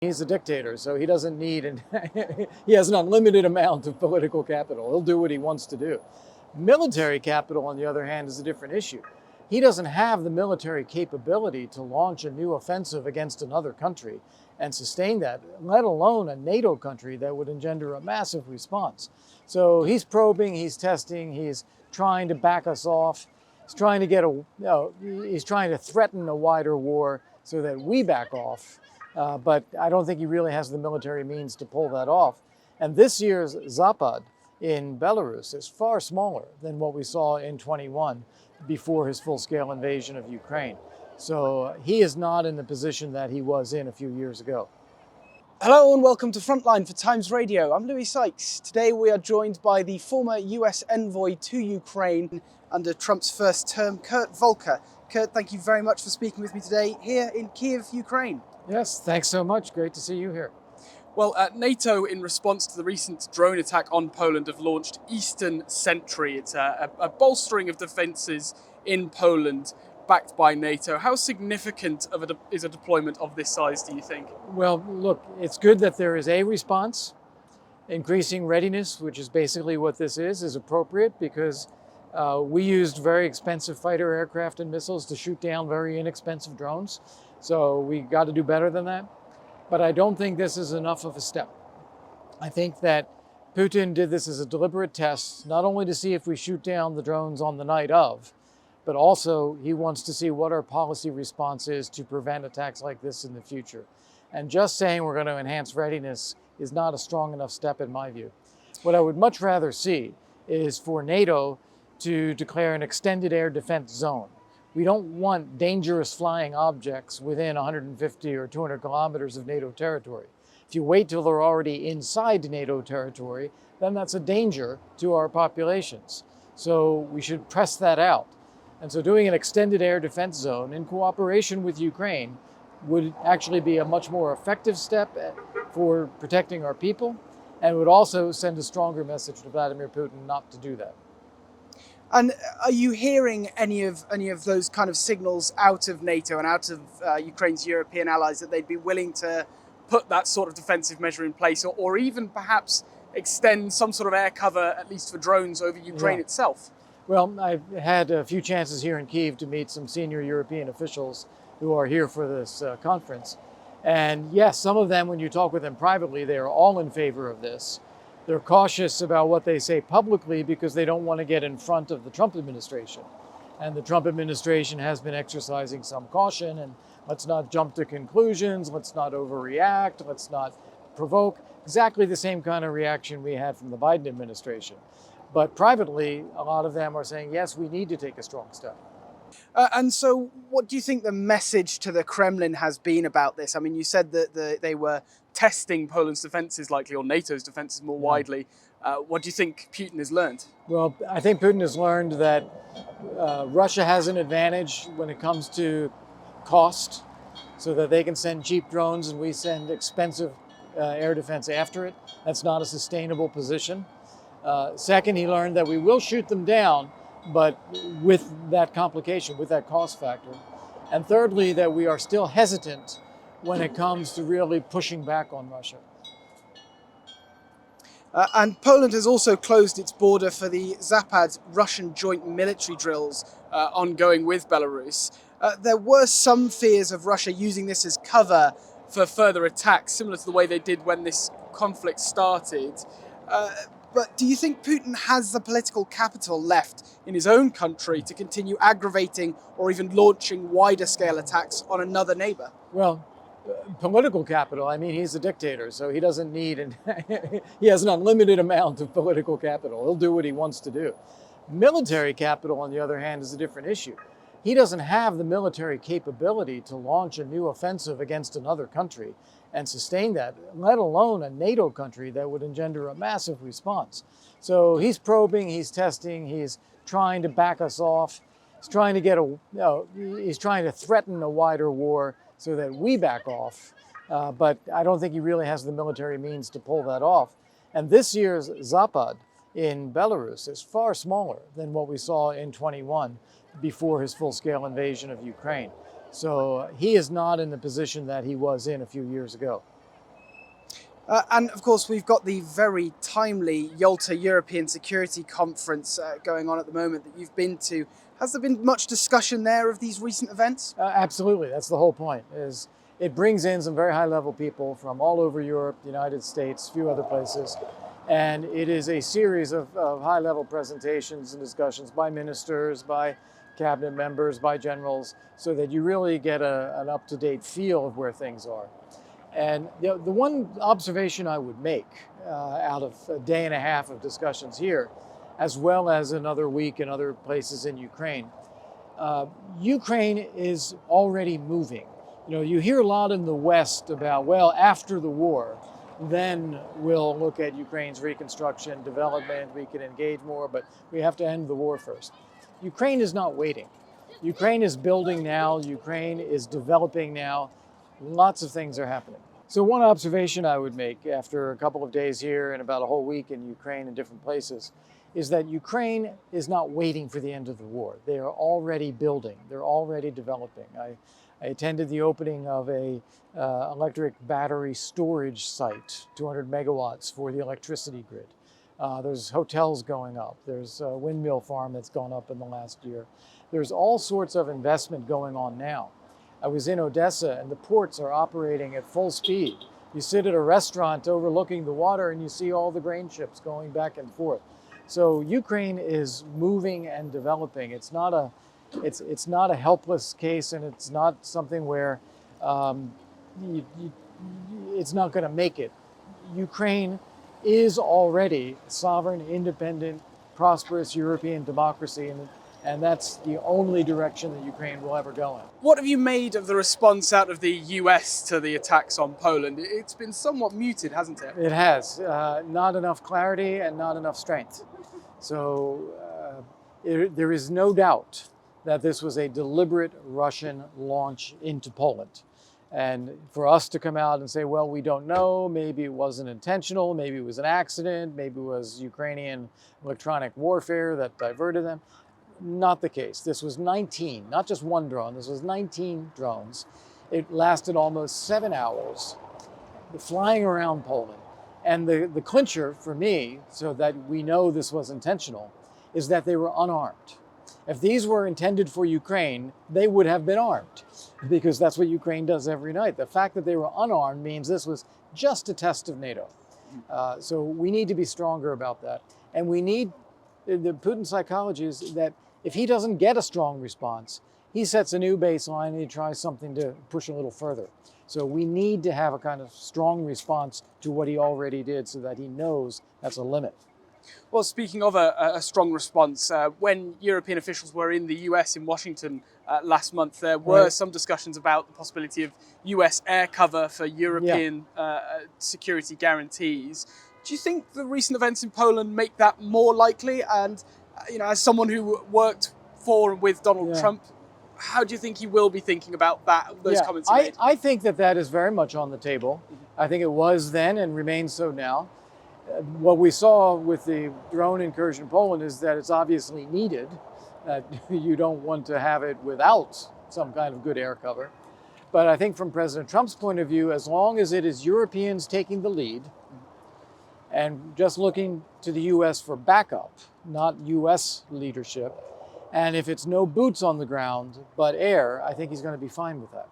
He's a dictator, so he doesn't need, and he has an unlimited amount of political capital. He'll do what he wants to do. Military capital, on the other hand, is a different issue. He doesn't have the military capability to launch a new offensive against another country and sustain that, let alone a NATO country that would engender a massive response. So he's probing, he's testing, he's trying to back us off. He's trying to he's trying to threaten a wider war so that we back off. But I don't think he really has the military means to pull that off. And this year's Zapad in Belarus is far smaller than what we saw in 21 before his full-scale invasion of Ukraine. So he is not in the position that he was in a few years ago. Hello and welcome to Frontline for Times Radio. I'm Louis Sykes. Today we are joined by the former US envoy to Ukraine under Trump's first term, Kurt Volker. Kurt, thank you very much for speaking with me today here in Kyiv, Ukraine. Yes, thanks so much. Great to see you here. Well, NATO, in response to the recent drone attack on Poland, have launched Eastern Sentry. It's a bolstering of defences in Poland, backed by NATO. How significant is a deployment of this size, do you think? Well, look, it's good that there is a response. Increasing readiness, which is basically what this is appropriate because we used very expensive fighter aircraft and missiles to shoot down very inexpensive drones. So we got to do better than that. But I don't think this is enough of a step. I think that Putin did this as a deliberate test, not only to see if we shoot down the drones on the night of, but also he wants to see what our policy response is to prevent attacks like this in the future. And just saying we're going to enhance readiness is not a strong enough step in my view. What I would much rather see is for NATO to declare an extended air defense zone. We don't want dangerous flying objects within 150 or 200 kilometers of NATO territory. If you wait till they're already inside NATO territory, then that's a danger to our populations. So we should press that out. And so doing an extended air defense zone in cooperation with Ukraine would actually be a much more effective step for protecting our people, and would also send a stronger message to Vladimir Putin not to do that. And are you hearing any of those kind of signals out of NATO and out of Ukraine's European allies that they'd be willing to put that sort of defensive measure in place, or even perhaps extend some sort of air cover, at least for drones, over Ukraine itself? Well, I've had a few chances here in Kyiv to meet some senior European officials who are here for this conference. And yes, some of them, when you talk with them privately, they are all in favor of this. They're cautious about what they say publicly because they don't want to get in front of the Trump administration. And the Trump administration has been exercising some caution, and let's not jump to conclusions, let's not overreact, let's not provoke exactly the same kind of reaction we had from the Biden administration. But privately, a lot of them are saying, yes, we need to take a strong step. And so what do you think the message to the Kremlin has been about this? I mean, you said that they were testing Poland's defences likely, or NATO's defences more widely. What do you think Putin has learned? Well, I think Putin has learned that Russia has an advantage when it comes to cost, so that they can send cheap drones and we send expensive air defense after it. That's not a sustainable position. Second, he learned that we will shoot them down, but with that complication, with that cost factor. And thirdly, that we are still hesitant when it comes to really pushing back on Russia. And Poland has also closed its border for the Zapad Russian joint military drills ongoing with Belarus. There were some fears of Russia using this as cover for further attacks, similar to the way they did when this conflict started. But do you think Putin has the political capital left in his own country to continue aggravating or even launching wider scale attacks on another neighbour? Well, political capital, I mean, he's a dictator, so he doesn't need, and he has an unlimited amount of political capital. He'll do what he wants to do. Military capital, on the other hand, is a different issue. He doesn't have the military capability to launch a new offensive against another country and sustain that, let alone a NATO country that would engender a massive response. So he's probing, he's testing, he's trying to back us off. He's trying to he's trying to threaten a wider war so that we back off. But I don't think he really has the military means to pull that off. And this year's Zapad in Belarus is far smaller than what we saw in 21 before his full-scale invasion of Ukraine. So he is not in the position that he was in a few years ago. And of course, we've got the very timely Yalta European Security Conference going on at the moment that you've been to. Has there been much discussion there of these recent events? Absolutely, that's the whole point. Is it brings in some very high-level people from all over Europe, the United States, a few other places, and it is a series of high-level presentations and discussions by ministers, by cabinet members, by generals, so that you really get an up-to-date feel of where things are. And the one observation I would make out of a day and a half of discussions here, as well as another week in other places in Ukraine, Ukraine is already moving. You know, you hear a lot in the West about, well, after the war, then we'll look at Ukraine's reconstruction, development, we can engage more, but we have to end the war first. Ukraine is not waiting. Ukraine is building now, Ukraine is developing now. Lots of things are happening. So one observation I would make after a couple of days here and about a whole week in Ukraine in different places is that Ukraine is not waiting for the end of the war. They are already building. They're already developing. I attended the opening of a electric battery storage site, 200 megawatts for the electricity grid. There's hotels going up. There's a windmill farm that's gone up in the last year. There's all sorts of investment going on now. I was in Odessa and the ports are operating at full speed. You sit at a restaurant overlooking the water and you see all the grain ships going back and forth. So Ukraine is moving and developing. It's not a helpless case, and it's not something where it's not going to make it. Ukraine is already sovereign, independent, prosperous European democracy, and that's the only direction that Ukraine will ever go in. What have you made of the response out of the US to the attacks on Poland? It's been somewhat muted, hasn't it? It has. Not enough clarity and not enough strength. So there is no doubt that this was a deliberate Russian launch into Poland. And for us to come out and say, well, we don't know, maybe it wasn't intentional, maybe it was an accident, maybe it was Ukrainian electronic warfare that diverted them. Not the case. This was 19, not just one drone, this was 19 drones. It lasted almost 7 hours, flying around Poland. And the clincher for me, so that we know this was intentional, is that they were unarmed. If these were intended for Ukraine, they would have been armed, because that's what Ukraine does every night. The fact that they were unarmed means this was just a test of NATO. So we need to be stronger about that. And we need, the Putin psychology is that if he doesn't get a strong response, he sets a new baseline and he tries something to push a little further. So we need to have a kind of strong response to what he already did so that he knows that's a limit. Well, speaking of a strong response, when European officials were in the US in Washington last month, there were some discussions about the possibility of US air cover for European security guarantees. Do you think the recent events in Poland make that more likely? And as someone who worked for and with Donald Trump, how do you think he will be thinking about those comments he made? I think that is very much on the table. I think it was then and remains so now. What we saw with the drone incursion in Poland is that it's obviously needed, that you don't want to have it without some kind of good air cover. But I think from President Trump's point of view, as long as it is Europeans taking the lead and just looking to the US for backup, not US leadership, and if it's no boots on the ground but air, I think he's going to be fine with that.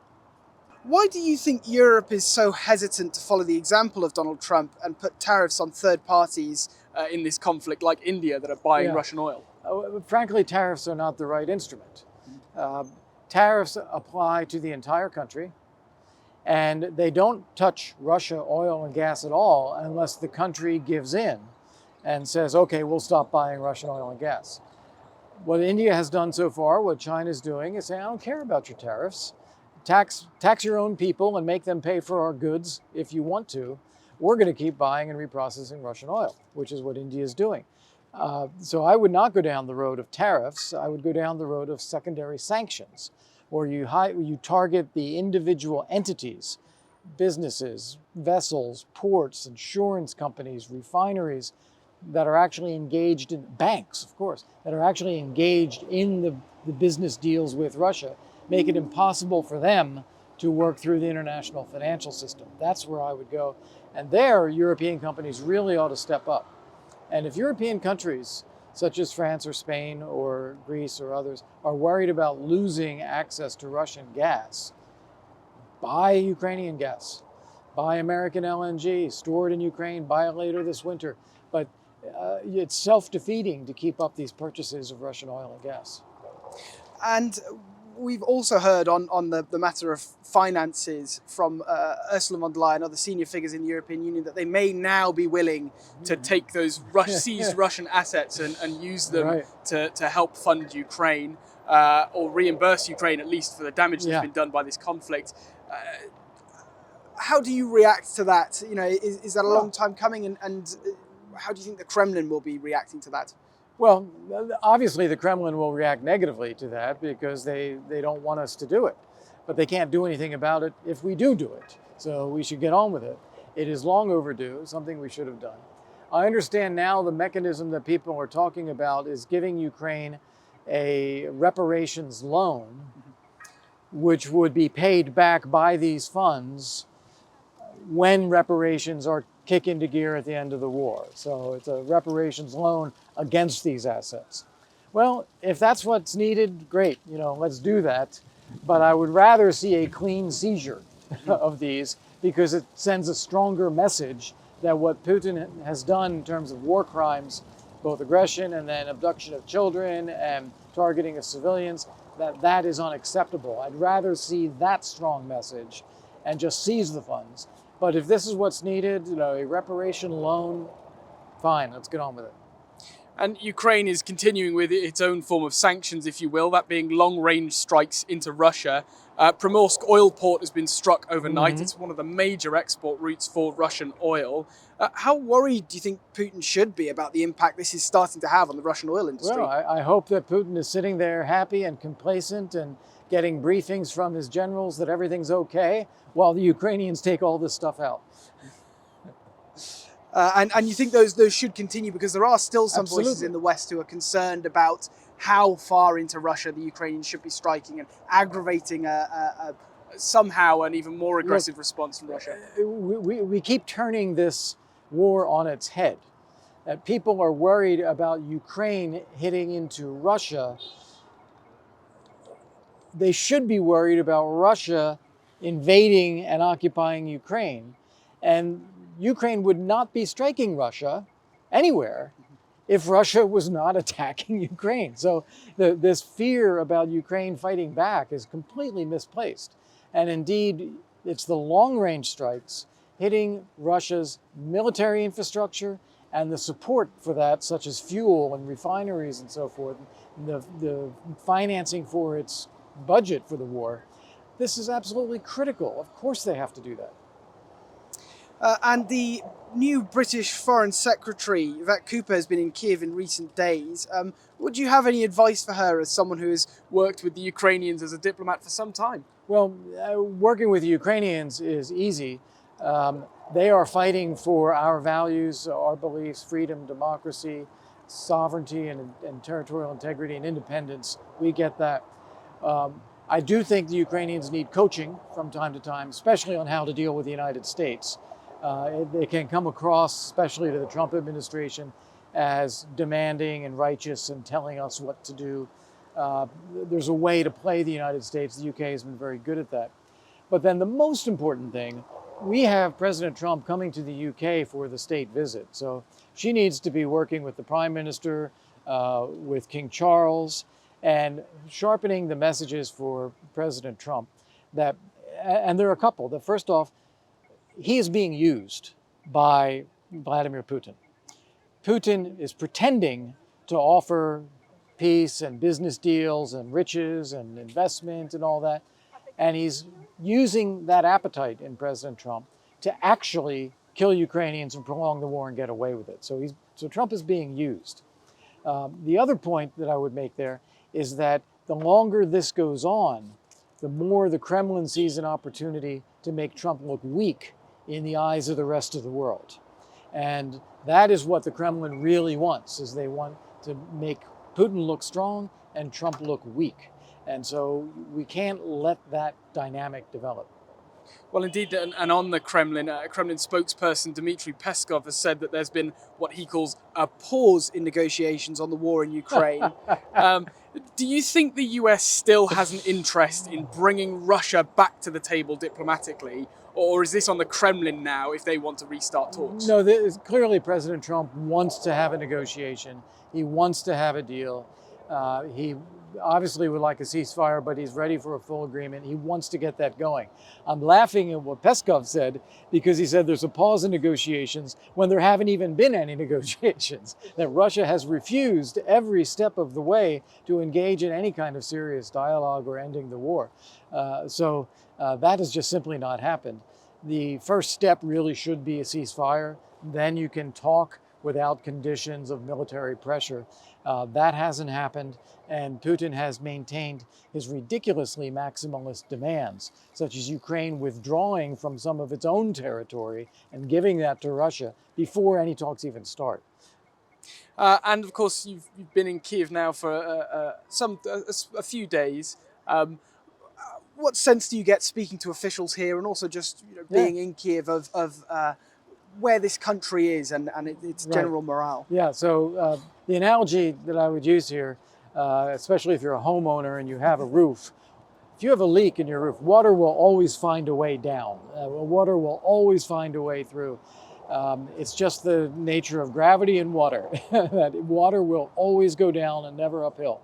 Why do you think Europe is so hesitant to follow the example of Donald Trump and put tariffs on third parties in this conflict, like India, that are buying Russian oil? Frankly, tariffs are not the right instrument. Tariffs apply to the entire country, and they don't touch Russia, oil and gas at all unless the country gives in and says, okay, we'll stop buying Russian oil and gas. What India has done so far, what China's doing, is saying, I don't care about your tariffs. Tax your own people and make them pay for our goods if you want to. We're going to keep buying and reprocessing Russian oil, which is what India is doing. So I would not go down the road of tariffs. I would go down the road of secondary sanctions, where you target the individual entities, businesses, vessels, ports, insurance companies, refineries that are actually engaged in, banks, of course, that are actually engaged in the business deals with Russia. Make it impossible for them to work through the international financial system. That's where I would go. And there, European companies really ought to step up. And if European countries, such as France or Spain or Greece or others, are worried about losing access to Russian gas, buy Ukrainian gas, buy American LNG, store it in Ukraine, buy it later this winter. But it's self-defeating to keep up these purchases of Russian oil and gas. And we've also heard on the matter of finances from Ursula von der Leyen and other senior figures in the European Union that they may now be willing to take those seized Russian assets and use them to help fund Ukraine or reimburse Ukraine at least for the damage that's been done by this conflict. How do you react to that? You know, is that a long time coming, and how do you think the Kremlin will be reacting to that? Well, obviously the Kremlin will react negatively to that because they don't want us to do it. But they can't do anything about it if we do it. So we should get on with it. It is long overdue, something we should have done. I understand now the mechanism that people are talking about is giving Ukraine a reparations loan, which would be paid back by these funds when reparations are kick into gear at the end of the war. So it's a reparations loan against these assets. Well, if that's what's needed, great, let's do that. But I would rather see a clean seizure of these because it sends a stronger message that what Putin has done in terms of war crimes, both aggression and then abduction of children and targeting of civilians, that is unacceptable. I'd rather see that strong message and just seize the funds. But if this is what's needed, a reparation loan, fine, let's get on with it. And Ukraine is continuing with its own form of sanctions, if you will, that being long-range strikes into Russia. Primorsk oil port has been struck overnight. It's one of the major export routes for Russian oil. How worried do you think Putin should be about the impact this is starting to have on the Russian oil industry? Well, I hope that Putin is sitting there happy and complacent and getting briefings from his generals that everything's okay while the Ukrainians take all this stuff out. And you think those should continue because there are still some voices in the West who are concerned about how far into Russia the Ukrainians should be striking and aggravating somehow an even more aggressive response from Russia. We keep turning this war on its head. People are worried about Ukraine hitting into Russia. They should be worried about Russia invading and occupying Ukraine. And Ukraine would not be striking Russia anywhere if Russia was not attacking Ukraine. So this fear about Ukraine fighting back is completely misplaced. And indeed, it's the long-range strikes hitting Russia's military infrastructure and the support for that, such as fuel and refineries and so forth, the financing for its budget for the war. This is absolutely critical. Of course they have to do that. And the new British Foreign Secretary, Yvette Cooper, has been in Kyiv in recent days. Would you have any advice for her as someone who has worked with the Ukrainians as a diplomat for some time? Well, working with the Ukrainians is easy. They are fighting for our values, our beliefs, freedom, democracy, sovereignty, and territorial integrity and independence. We get that. I do think the Ukrainians need coaching from time to time, especially on how to deal with the United States. They can come across, especially to the Trump administration, as demanding and righteous and telling us what to do. There's a way to play the United States. The UK has been very good at that. But then the most important thing, we have President Trump coming to the UK for the state visit. So she needs to be working with the Prime Minister, with King Charles, and sharpening the messages for President Trump. And there are a couple. That first off, he is being used by Vladimir Putin. Putin is pretending to offer peace and business deals and riches and investment and all that. And he's using that appetite in President Trump to actually kill Ukrainians and prolong the war and get away with it. So Trump is being used. The other point that I would make there is that the longer this goes on, the more the Kremlin sees an opportunity to make Trump look weak in the eyes of the rest of the world. And that is what the Kremlin really wants, is they want to make Putin look strong and Trump look weak. And so we can't let that dynamic develop. Well, indeed, and on the Kremlin, Kremlin spokesperson Dmitry Peskov has said that there's been what he calls a pause in negotiations on the war in Ukraine. Do you think the US still has an interest in bringing Russia back to the table diplomatically, or is this on the Kremlin now if they want to restart talks? No, clearly President Trump wants to have a negotiation. He wants to have a deal. He obviously would like a ceasefire, but he's ready for a full agreement. He wants to get that going. I'm laughing at what Peskov said because he said there's a pause in negotiations when there haven't even been any negotiations, that Russia has refused every step of the way to engage in any kind of serious dialogue or ending the war. So that has just simply not happened. The first step really should be a ceasefire. Then you can talk without conditions of military pressure. That hasn't happened, and Putin has maintained his ridiculously maximalist demands, such as Ukraine withdrawing from some of its own territory and giving that to Russia before any talks even start. And of course, you've been in Kyiv now for a few days. What sense do you get speaking to officials here, and also just being in Kyiv of where this country is and its general morale? Yeah, so the analogy that I would use here, especially if you're a homeowner and you have a roof, if you have a leak in your roof, water will always find a way down. Water will always find a way through. It's just the nature of gravity and water, that water will always go down and never uphill.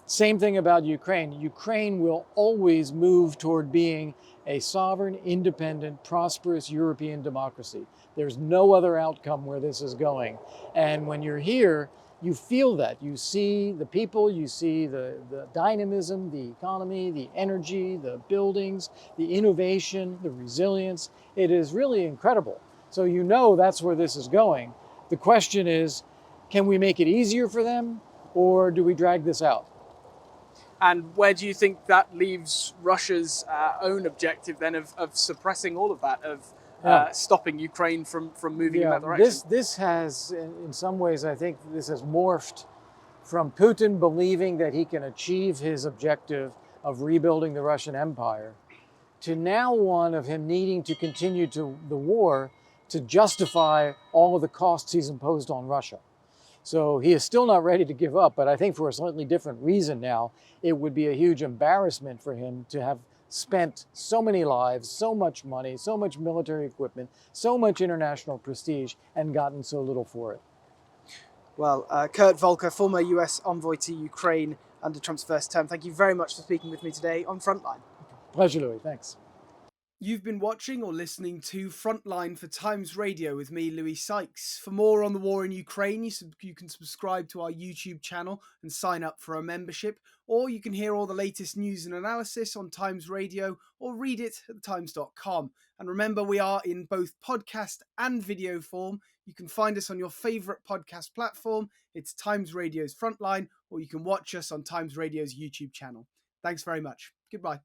Same thing about Ukraine. Ukraine will always move toward being a sovereign, independent, prosperous European democracy. There's no other outcome where this is going. And when you're here, you feel that. You see the people, you see the dynamism, the economy, the energy, the buildings, the innovation, the resilience. It is really incredible. So you know that's where this is going. The question is, can we make it easier for them, or do we drag this out? And where do you think that leaves Russia's own objective then of suppressing all of that, of stopping Ukraine from moving in that direction? This has, in some ways, I think this has morphed from Putin believing that he can achieve his objective of rebuilding the Russian Empire to now one of him needing to continue to the war to justify all of the costs he's imposed on Russia. So he is still not ready to give up, but I think for a slightly different reason now. It would be a huge embarrassment for him to have spent so many lives, so much money, so much military equipment, so much international prestige, and gotten so little for it. Well, Kurt Volker, former US envoy to Ukraine under Trump's first term, thank you very much for speaking with me today on Frontline. Pleasure, Louis. Thanks. You've been watching or listening to Frontline for Times Radio with me, Louis Sykes. For more on the war in Ukraine, you can subscribe to our YouTube channel and sign up for a membership, or you can hear all the latest news and analysis on Times Radio or read it at thetimes.com. And remember, we are in both podcast and video form. You can find us on your favourite podcast platform. It's Times Radio's Frontline, or you can watch us on Times Radio's YouTube channel. Thanks very much. Goodbye.